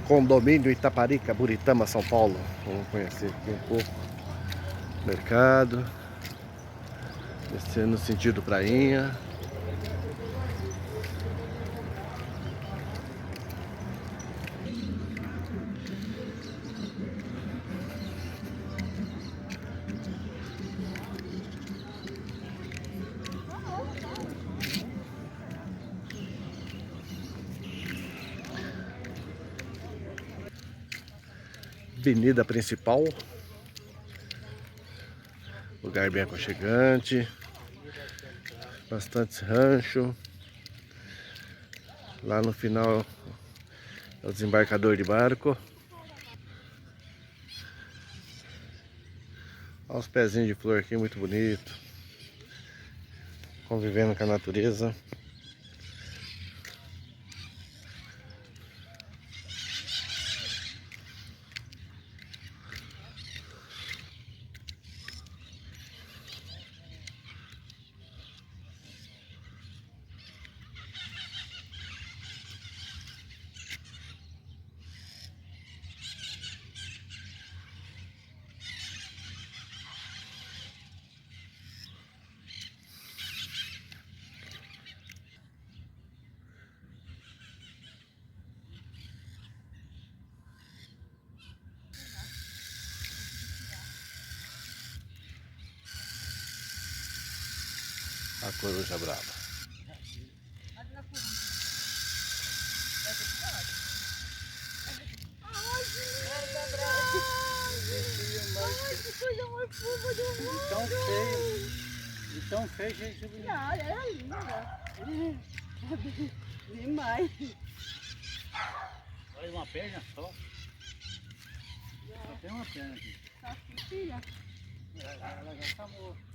Condomínio Itaparica, Buritama, São Paulo. Vamos conhecer aqui um pouco. Mercado. Descendo no sentido prainha. Avenida principal. Lugar bem aconchegante. Bastante rancho. Lá no final é o desembarcador de barco. Olha os pezinhos de flor aqui, muito bonito. Convivendo com a natureza. A coruja brava. Tão feio. E tão feio, gente. Olha, ela é linda. Demais. Olha uma perna só. Só tem uma perna aqui. Só filha. Ela já tá morta.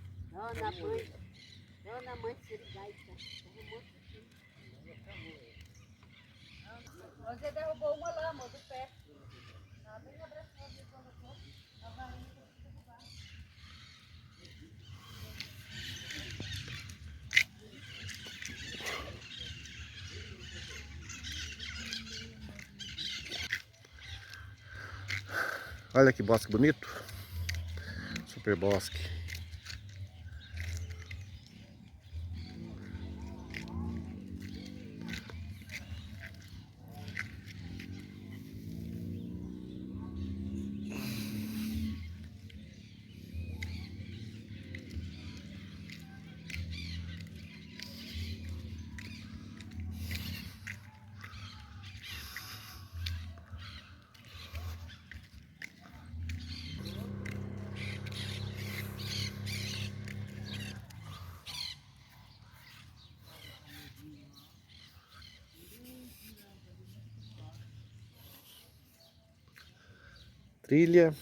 Dona mãe Sirigaita. Você derrubou uma lama do pé. Tá bem abraçada quando for. A varinha tem que derrubar. Olha que bosque bonito. Super bosque. Trilha.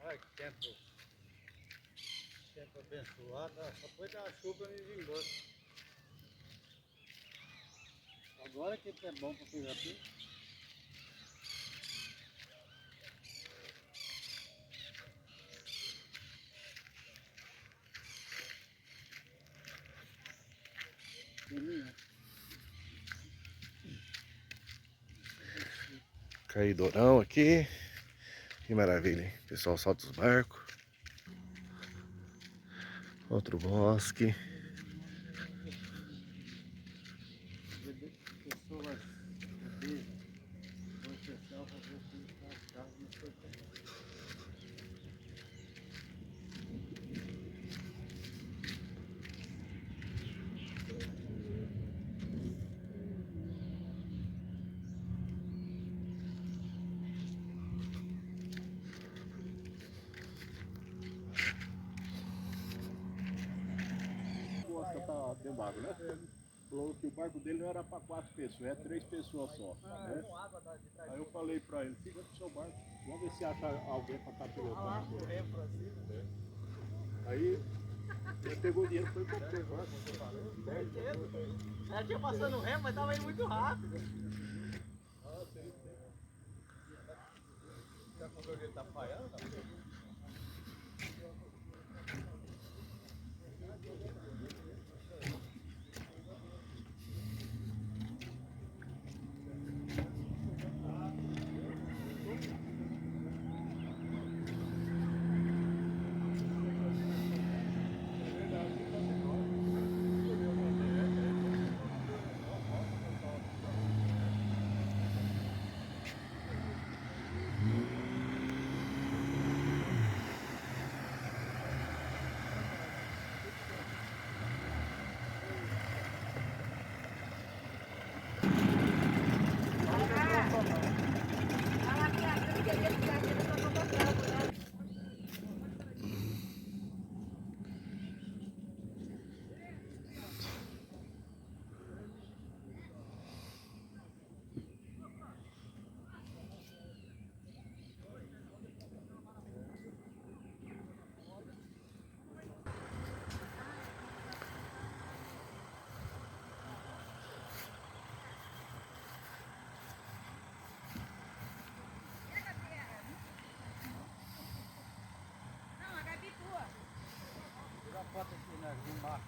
Olha que tempo. Tempo abençoado. Só foi dar chuva e ir embora. Agora que é bom para pegar tudo. Caidorão aqui. Que maravilha, hein? O pessoal solta os barcos. Outro bosque. Pessoas, bebês, vão fechar para Costa tá dentro d'água, né? Falou que o barco dele não era para 4 pessoas, é 3 pessoas só. Né? Aí eu falei para ele, fica com o seu barco, vamos ver se acha alguém para estar pilotando. Aí ele pegou o dinheiro e foi comprar o barco. Ela tinha passando remo, mas tava indo muito rápido. Já comprou que ele tá falhando? Não, a Gabi tua. Tira foto aqui, né? No mar.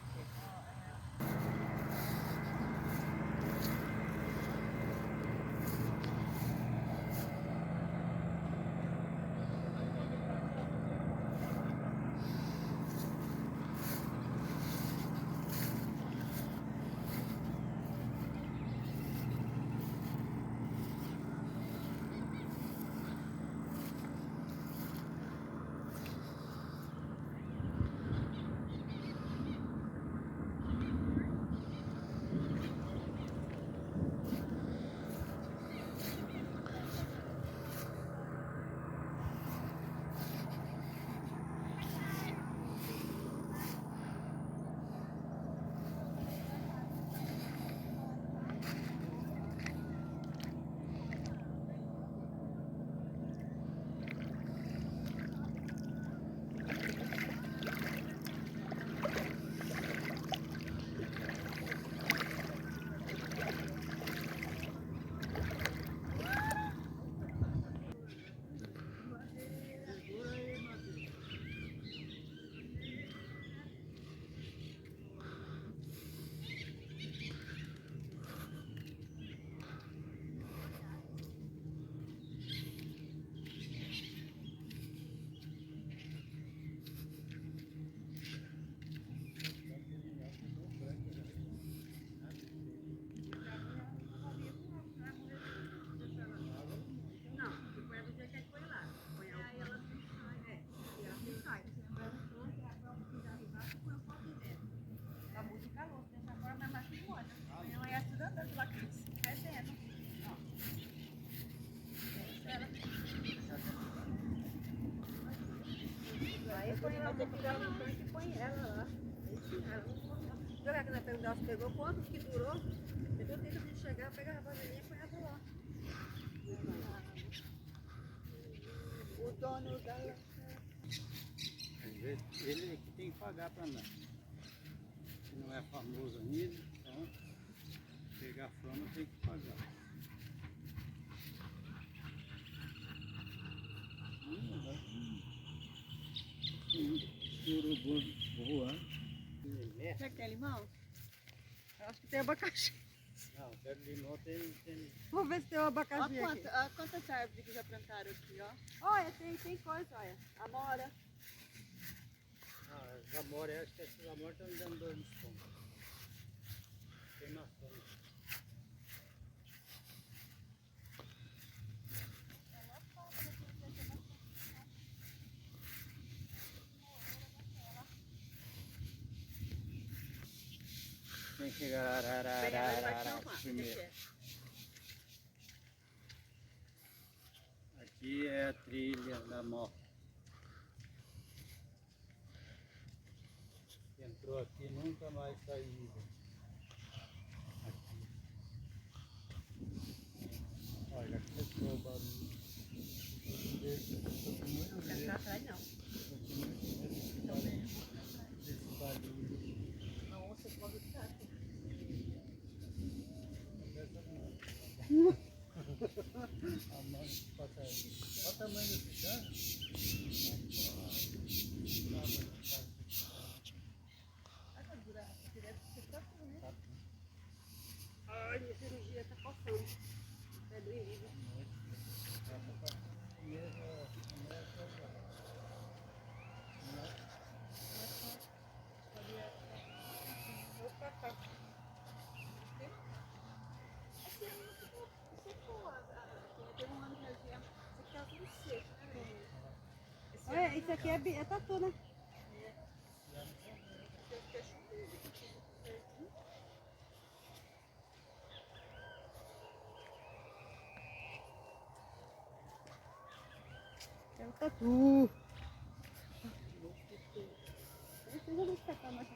Aí põe ela, tem que jogar no tanque e põe ela lá. Jogar aqui na pergunta, pegou quantos que durou? Então tenta de chegar, pega a vasilhinha e põe ela lá. O dono dela. Ele que tem que pagar para nós. Se não é famoso ainda, então pegar fama tem que pagar. Urubu voando. Você quer limão? Eu acho que tem abacaxi. Não, pé de limão tem. Vou ver se tem um abacaxi aqui. Quantas árvores que já plantaram aqui, ó? Olha, tem coisa, olha. Amora. Ah, as amores, acho que essas amores estão me dando dor no estômago. Tem maçã. Bem, ela vai filmar. Primeiro. Deixa. Aqui é a trilha da moto. Entrou aqui nunca mais saiu. Aqui. Olha, começou o barulho. Não quero entrar atrás, não. Esse barulho. A onça pode ficar. A mãe passa aí. Olha o tamanho desse cara. Ai, minha cirurgia tá coçando. É doído. Opa, tá. Olha, isso aqui é tatu, né? É o tatu. Esse eu já vou escatar, mas...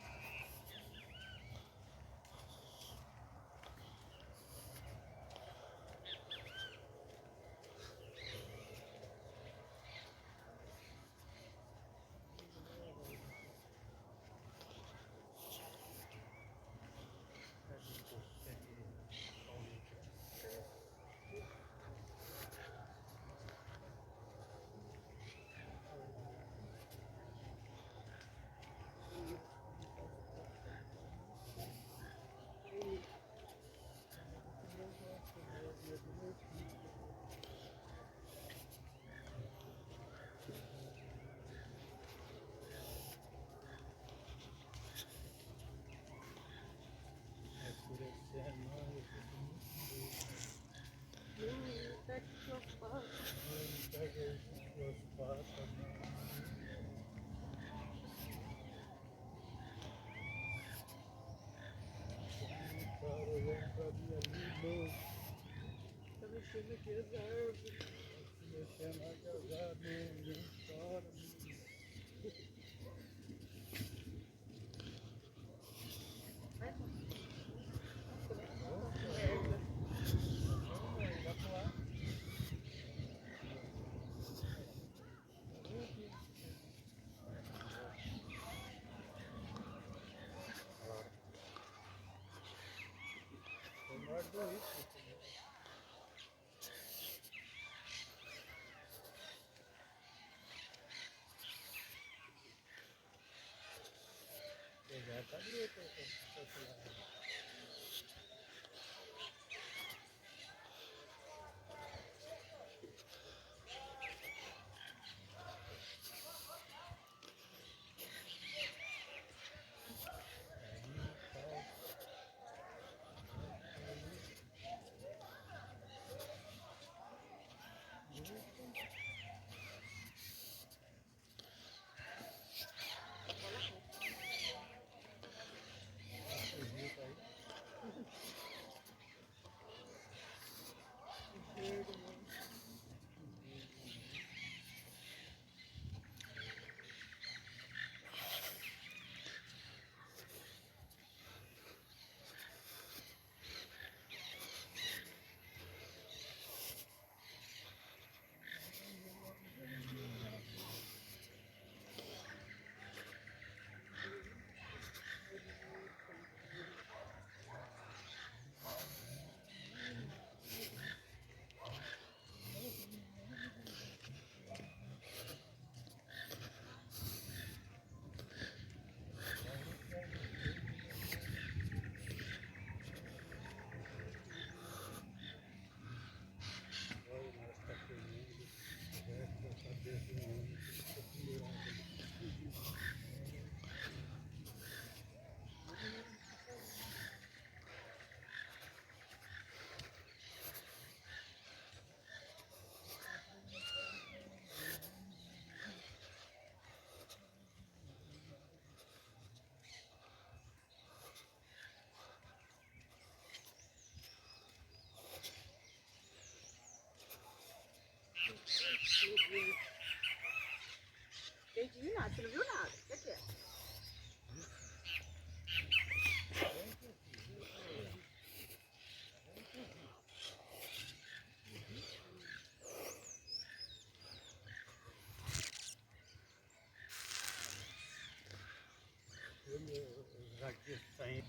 Entendi nada, você não viu nada. O que é? Já que saem.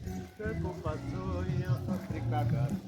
O tempo passou e eu sofri cagado.